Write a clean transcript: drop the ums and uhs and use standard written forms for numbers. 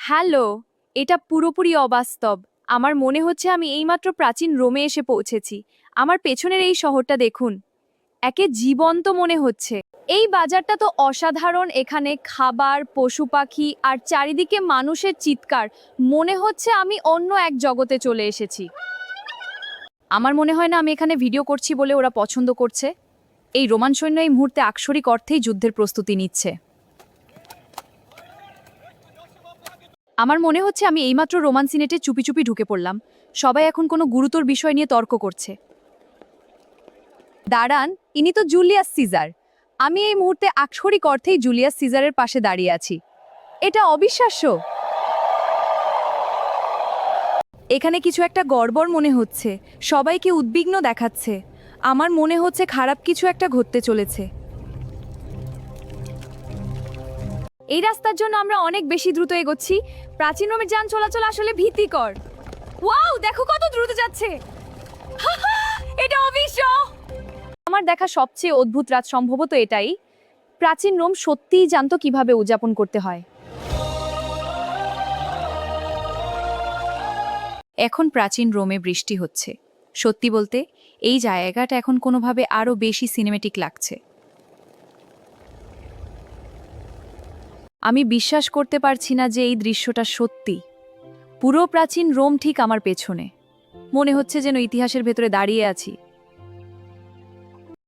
Hello. এটা পুরোপুরি অবাস্তব। আমার মনে হচ্ছে আমি এইমাত্র প্রাচীন রোমে এসে পৌঁছেছি। আমার পেছনের এই শহরটা দেখুন, একে জীবন্ত মনে হচ্ছে। এই বাজারটা তো অসাধারণ। এখানে খাবার, পশু পাখি আর চারিদিকে মানুষের চিৎকার। মনে হচ্ছে আমি অন্য এক জগতে চলে এসেছি। আমার মনে হয় না আমি এখানে ভিডিও করছি বলে ওরা পছন্দ করছে। এই রোমান সৈন্য এই মুহূর্তে আক্ষরিক অর্থেই যুদ্ধের প্রস্তুতি নিচ্ছে। আমার মনে হচ্ছে আমি এইমাত্র রোমান সিনেটে চুপি চুপি ঢুকে পড়লাম। সবাই এখন কোনো গুরুতর বিষয় নিয়ে তর্ক করছে। দাঁড়ান, ইনি তো জুলিয়াস সিজার। আমি এই মুহূর্তে আক্ষরিক অর্থেই জুলিয়াস সিজারের পাশে দাঁড়িয়ে আছি। এটা অবিশ্বাস্য। এখানে কিছু একটা গড়বড় মনে হচ্ছে। সবাইকে উদ্বিগ্ন দেখাচ্ছে। আমার মনে হচ্ছে খারাপ কিছু একটা ঘটতে চলেছে। এই রাস্তার জন্য আমরা অনেক বেশি দ্রুত এগোচ্ছি। প্রাচীন রোমের যান চলাচল আসলে ভীতিকর। ওয়াও, দেখো কত দ্রুত যাচ্ছে। এটা অবিশ্বাস্য। আমার দেখা সবচেয়ে অদ্ভুত রাত সম্ভবত এটাই। প্রাচীন রোম সত্যিই জানতো কিভাবে উদযাপন করতে হয়। এখন প্রাচীন রোমে বৃষ্টি হচ্ছে। সত্যি বলতে এই জায়গাটা এখন কোনোভাবে আরো বেশি সিনেমেটিক লাগছে। আমি বিশ্বাস করতে পারছি না যে এই দৃশ্যটা সত্যি। পুরো প্রাচীন রোম ঠিক আমার পেছনে। মনে হচ্ছে যেন ইতিহাসের ভেতরে দাঁড়িয়ে আছি।